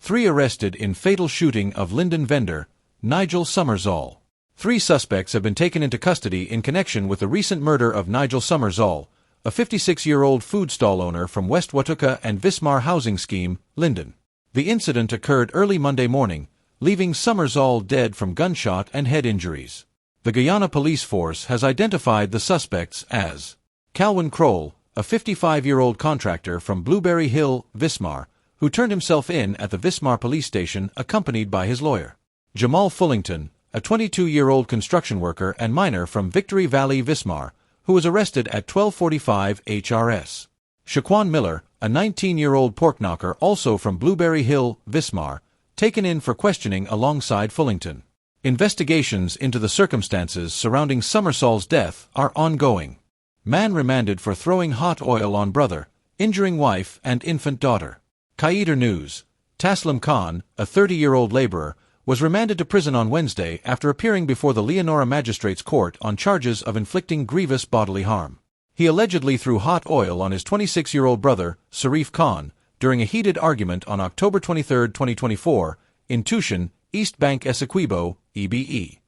3 arrested in fatal shooting of Linden vendor, Nigel Somersall. 3 suspects have been taken into custody in connection with the recent murder of Nigel Somersall, a 56-year-old food stall owner from West Watuka and Vismar housing scheme, Linden. The incident occurred early Monday morning, leaving Somersall dead from gunshot and head injuries. The Guyana police force has identified the suspects as Calvin Kroll, a 55-year-old contractor from Blueberry Hill, Vismar, who turned himself in at the Vismar police station accompanied by his lawyer. Jamal Fullington, a 22-year-old construction worker and miner from Victory Valley, Vismar, who was arrested at 1245 HRS. Shaquan Miller, a 19-year-old porkknocker also from Blueberry Hill, Vismar, taken in for questioning alongside Fullington. Investigations into the circumstances surrounding Somersall's death are ongoing. Man remanded for throwing hot oil on brother, injuring wife and infant daughter. Qaidar News. Taslim Khan, a 30-year-old laborer, was remanded to prison on Wednesday after appearing before the Leonora Magistrates Court on charges of inflicting grievous bodily harm. He allegedly threw hot oil on his 26-year-old brother, Sarif Khan, during a heated argument on October 23, 2024, in Tushin, East Bank Essequibo, EBE.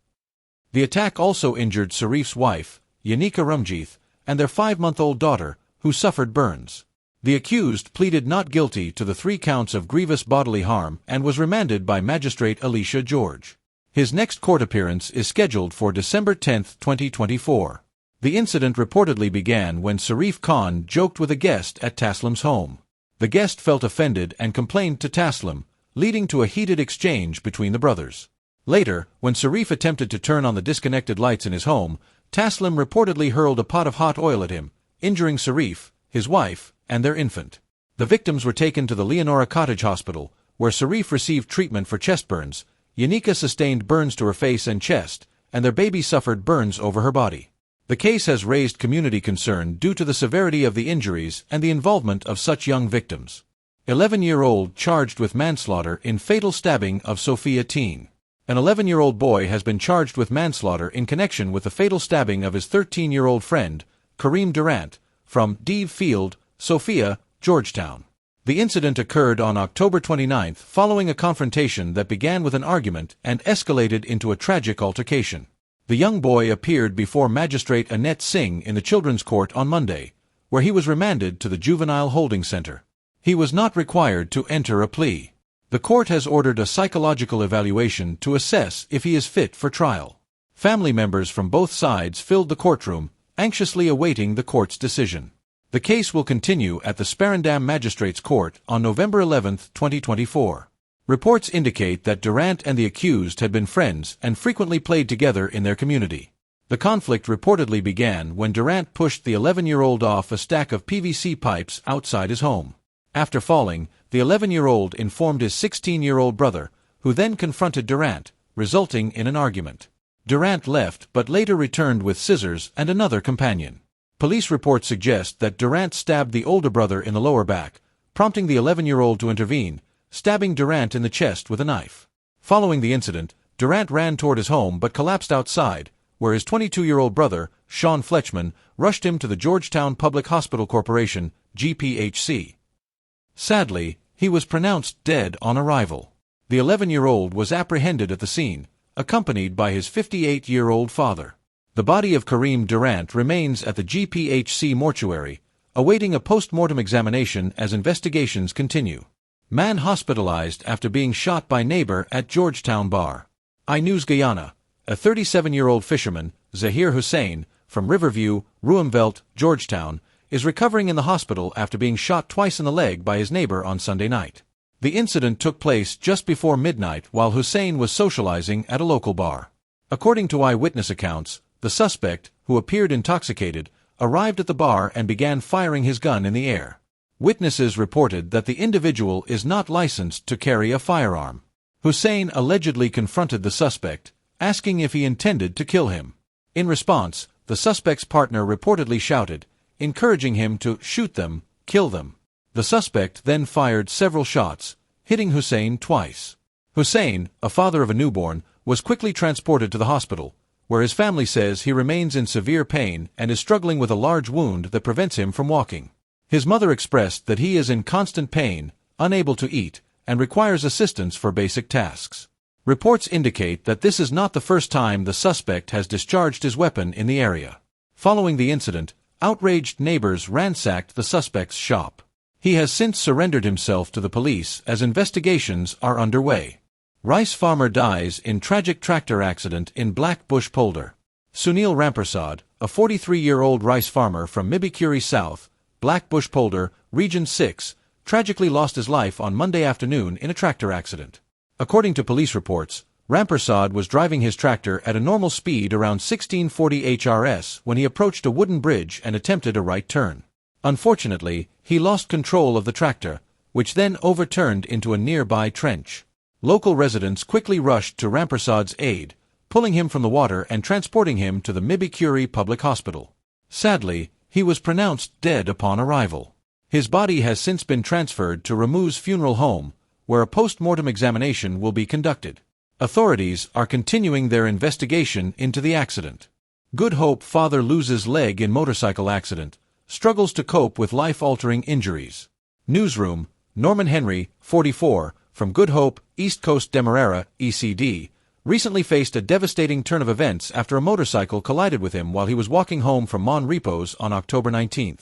The attack also injured Sarif's wife, Yanika Rumjeeth, and their 5-month-old daughter, who suffered burns. The accused pleaded not guilty to the 3 counts of grievous bodily harm and was remanded by Magistrate Alicia George. His next court appearance is scheduled for December 10, 2024. The incident reportedly began when Sarif Khan joked with a guest at Taslim's home. The guest felt offended and complained to Taslim, leading to a heated exchange between the brothers. Later, when Sarif attempted to turn on the disconnected lights in his home, Taslim reportedly hurled a pot of hot oil at him, injuring Sarif, his wife, and their infant. The victims were taken to the Leonora Cottage Hospital, where Sarif received treatment for chest burns, Yanika sustained burns to her face and chest, and their baby suffered burns over her body. The case has raised community concern due to the severity of the injuries and the involvement of such young victims. 11-year-old charged with manslaughter in fatal stabbing of Sophia teen. An 11-year-old boy has been charged with manslaughter in connection with the fatal stabbing of his 13-year-old friend, Kareem Durant, from Deve Field, Sophia, Georgetown. The incident occurred on October 29 following a confrontation that began with an argument and escalated into a tragic altercation. The young boy appeared before Magistrate Annette Singh in the Children's Court on Monday, where he was remanded to the Juvenile Holding Center. He was not required to enter a plea. The court has ordered a psychological evaluation to assess if he is fit for trial. Family members from both sides filled the courtroom, anxiously awaiting the court's decision. The case will continue at the Sparendam Magistrates Court on November 11, 2024. Reports indicate that Durant and the accused had been friends and frequently played together in their community. The conflict reportedly began when Durant pushed the 11-year-old off a stack of PVC pipes outside his home. After falling, the 11-year-old informed his 16-year-old brother, who then confronted Durant, resulting in an argument. Durant left but later returned with scissors and another companion. Police reports suggest that Durant stabbed the older brother in the lower back, prompting the 11-year-old to intervene, stabbing Durant in the chest with a knife. Following the incident, Durant ran toward his home but collapsed outside, where his 22-year-old brother, Sean Fletchman, rushed him to the Georgetown Public Hospital Corporation, GPHC. Sadly, he was pronounced dead on arrival. The 11-year-old was apprehended at the scene, accompanied by his 58-year-old father. The body of Kareem Durant remains at the GPHC mortuary, awaiting a post-mortem examination as investigations continue. Man hospitalized after being shot by neighbor at Georgetown bar. iNews Guyana. A 37-year-old fisherman, Zahir Hussein, from Riverview, Ruimveldt, Georgetown, is recovering in the hospital after being shot twice in the leg by his neighbor on Sunday night. The incident took place just before midnight while Hussein was socializing at a local bar. According to eyewitness accounts, the suspect, who appeared intoxicated, arrived at the bar and began firing his gun in the air. Witnesses reported that the individual is not licensed to carry a firearm. Hussein allegedly confronted the suspect, asking if he intended to kill him. In response, the suspect's partner reportedly shouted, encouraging him to shoot them, kill them. The suspect then fired several shots, hitting Hussein twice. Hussein, a father of a newborn, was quickly transported to the hospital, where his family says he remains in severe pain and is struggling with a large wound that prevents him from walking. His mother expressed that he is in constant pain, unable to eat, and requires assistance for basic tasks. Reports indicate that this is not the first time the suspect has discharged his weapon in the area. Following the incident, outraged neighbors ransacked the suspect's shop. He has since surrendered himself to the police as investigations are underway. Rice farmer dies in tragic tractor accident in Black Bush Polder. Sunil Rampersad, a 43-year-old rice farmer from Mibikuri South, Black Bush Polder, Region 6, tragically lost his life on Monday afternoon in a tractor accident. According to police reports, Rampersad was driving his tractor at a normal speed around 1640 HRS when he approached a wooden bridge and attempted a right turn. Unfortunately, he lost control of the tractor, which then overturned into a nearby trench. Local residents quickly rushed to Rampersad's aid, pulling him from the water and transporting him to the Mibikuri Public Hospital. Sadly, he was pronounced dead upon arrival. His body has since been transferred to Ramu's funeral home, where a post-mortem examination will be conducted. Authorities are continuing their investigation into the accident. Good Hope father loses leg in motorcycle accident, struggles to cope with life-altering injuries. Newsroom, Norman Henry, 44, from Good Hope, East Coast Demerara, ECD, recently faced a devastating turn of events after a motorcycle collided with him while he was walking home from Mon Repos on October 19.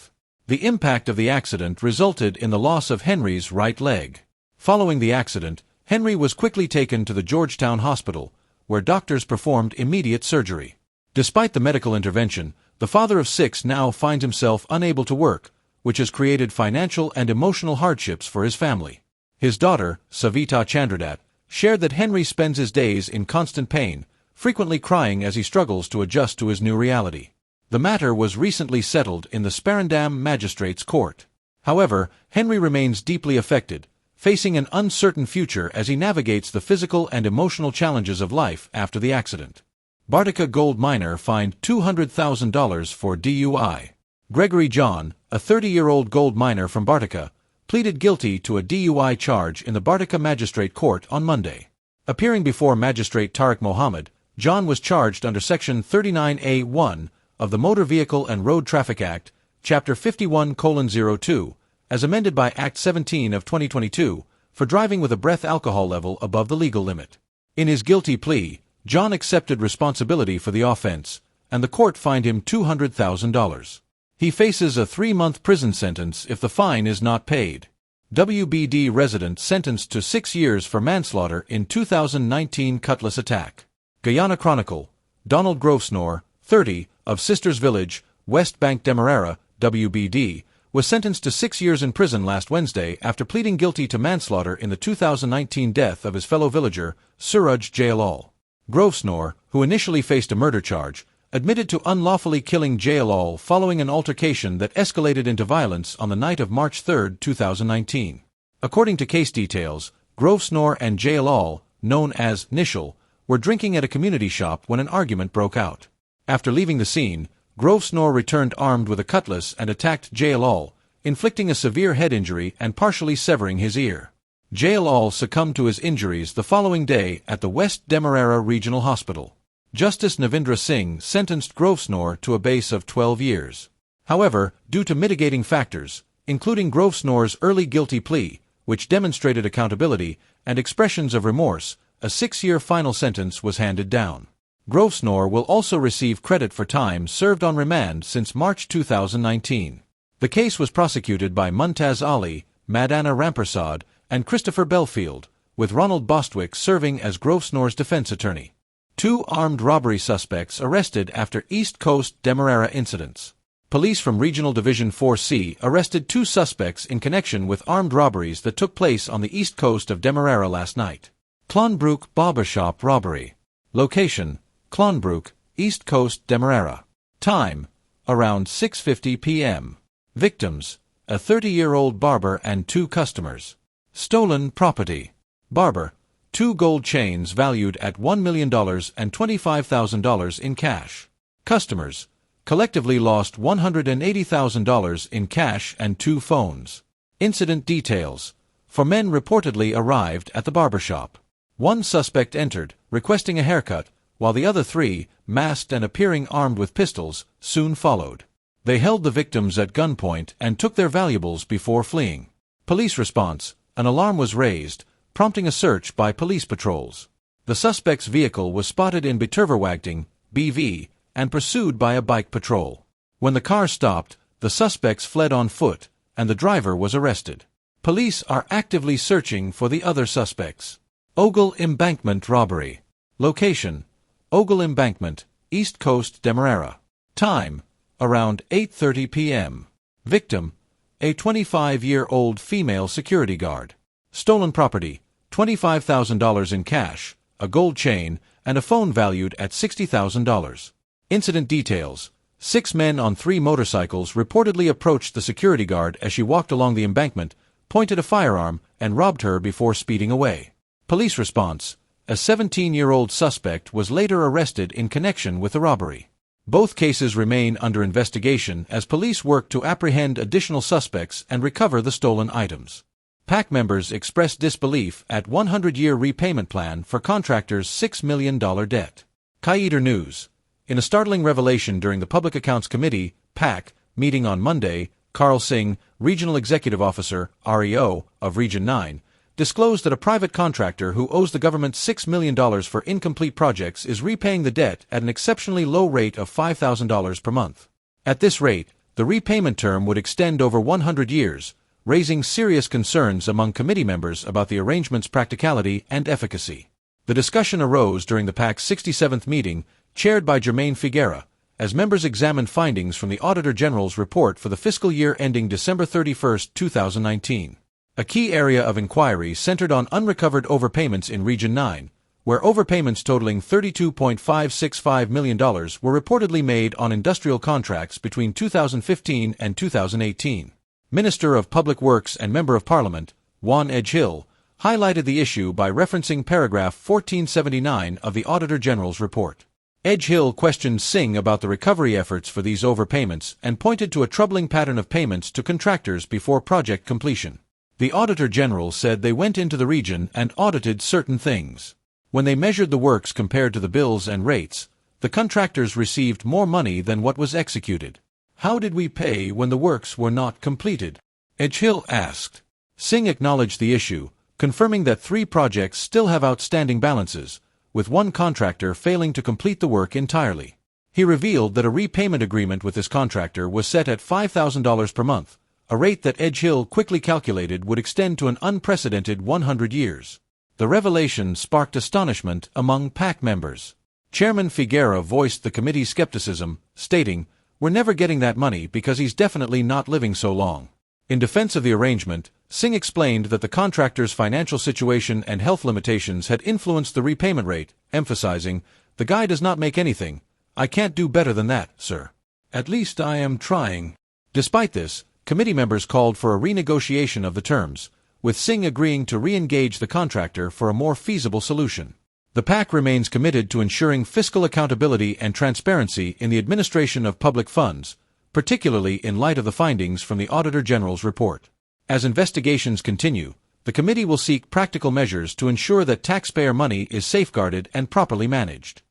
The impact of the accident resulted in the loss of Henry's right leg. Following the accident, Henry was quickly taken to the Georgetown Hospital, where doctors performed immediate surgery. Despite the medical intervention, the father of 6 now finds himself unable to work, which has created financial and emotional hardships for his family. His daughter, Savita Chandradat, shared that Henry spends his days in constant pain, frequently crying as he struggles to adjust to his new reality. The matter was recently settled in the Sparendam Magistrates Court. However, Henry remains deeply affected, facing an uncertain future as he navigates the physical and emotional challenges of life after the accident. Bartica Gold Miner fined $200,000 for DUI. Gregory John, a 30-year-old gold miner from Bartica, pleaded guilty to a DUI charge in the Bartica Magistrate Court on Monday. Appearing before Magistrate Tariq Mohammed, John was charged under Section 39A1 of the Motor Vehicle and Road Traffic Act, Chapter 51:02, as amended by Act 17 of 2022, for driving with a breath alcohol level above the legal limit. In his guilty plea, John accepted responsibility for the offense, and the court fined him $200,000. He faces a 3-month prison sentence if the fine is not paid. WBD resident sentenced to 6 years for manslaughter in 2019 Cutlass attack. Guyana Chronicle, Donald Grosvenor, 30, of Sisters Village, West Bank Demerara, WBD, was sentenced to 6 years in prison last Wednesday after pleading guilty to manslaughter in the 2019 death of his fellow villager, Suraj Jayalal. Grosvenor, who initially faced a murder charge, admitted to unlawfully killing Jayalal following an altercation that escalated into violence on the night of March 3, 2019. According to case details, Grosvenor and Jayalal, known as Nishal, were drinking at a community shop when an argument broke out. After leaving the scene, Grosvenor returned armed with a cutlass and attacked Jayalal, inflicting a severe head injury and partially severing his ear. Jayalal succumbed to his injuries the following day at the West Demerara Regional Hospital. Justice Navindra Singh sentenced Grosvenor to a base of 12 years. However, due to mitigating factors, including Grosvenor's early guilty plea, which demonstrated accountability, and expressions of remorse, a 6-year final sentence was handed down. Grosvenor will also receive credit for time served on remand since March 2019. The case was prosecuted by Mumtaz Ali, Madana Rampersad, and Christopher Belfield, with Ronald Bostwick serving as Grosvenor's defense attorney. 2 armed robbery suspects arrested after East Coast Demerara incidents. Police from Regional Division 4C arrested 2 suspects in connection with armed robberies that took place on the east coast of Demerara last night. Clonbrook Barber Shop Robbery. Location, Clonbrook, East Coast Demerara. Time, around 6:50 p.m. Victims, a 30-year-old barber and 2 customers. Stolen property. Barber, 2 gold chains valued at $1 million and $25,000 in cash. Customers, collectively lost $180,000 in cash and 2 phones. Incident details. 4 men reportedly arrived at the barbershop. 1 suspect entered, requesting a haircut, while the other 3, masked and appearing armed with pistols, soon followed. They held the victims at gunpoint and took their valuables before fleeing. Police response. An alarm was raised, prompting a search by police patrols. The suspect's vehicle was spotted in Beterverwagting, BV, and pursued by a bike patrol. When the car stopped, the suspects fled on foot, and the driver was arrested. Police are actively searching for the other suspects. Ogle Embankment robbery. Location: Ogle Embankment, East Coast, Demerara. Time: around 8:30 p.m. Victim: a 25-year-old female security guard. Stolen property: $25,000 in cash, a gold chain, and a phone valued at $60,000. Incident details: 6 men on 3 motorcycles reportedly approached the security guard as she walked along the embankment, pointed a firearm, and robbed her before speeding away. Police response: a 17-year-old suspect was later arrested in connection with the robbery. Both cases remain under investigation as police work to apprehend additional suspects and recover the stolen items. PAC members expressed disbelief at 100-year repayment plan for Contractor's $6 million debt. Guyana News. In a startling revelation during the Public Accounts Committee, PAC, meeting on Monday, Carl Singh, Regional Executive Officer, REO, of Region 9, disclosed that a private contractor who owes the government $6 million for incomplete projects is repaying the debt at an exceptionally low rate of $5,000 per month. At this rate, the repayment term would extend over 100 years, raising serious concerns among committee members about the arrangement's practicality and efficacy. The discussion arose during the PAC's 67th meeting, chaired by Germaine Figuera, as members examined findings from the Auditor General's report for the fiscal year ending December 31, 2019. A key area of inquiry centered on unrecovered overpayments in Region 9, where overpayments totaling $32.565 million were reportedly made on industrial contracts between 2015 and 2018. Minister of Public Works and Member of Parliament, Juan Edgehill, highlighted the issue by referencing paragraph 1479 of the Auditor General's report. Edgehill questioned Singh about the recovery efforts for these overpayments and pointed to a troubling pattern of payments to contractors before project completion. The Auditor General said they went into the region and audited certain things. When they measured the works compared to the bills and rates, the contractors received more money than what was executed. How did we pay when the works were not completed? Edgehill asked. Singh acknowledged the issue, confirming that 3 projects still have outstanding balances, with one contractor failing to complete the work entirely. He revealed that a repayment agreement with this contractor was set at $5,000 per month, a rate that Edgehill quickly calculated would extend to an unprecedented 100 years. The revelation sparked astonishment among PAC members. Chairman Figuera voiced the committee's skepticism, stating, "We're never getting that money because he's definitely not living so long." In defense of the arrangement, Singh explained that the contractor's financial situation and health limitations had influenced the repayment rate, emphasizing, "The guy does not make anything. I can't do better than that, sir. At least I am trying." Despite this, committee members called for a renegotiation of the terms, with Singh agreeing to re-engage the contractor for a more feasible solution. The PAC remains committed to ensuring fiscal accountability and transparency in the administration of public funds, particularly in light of the findings from the Auditor General's report. As investigations continue, the committee will seek practical measures to ensure that taxpayer money is safeguarded and properly managed.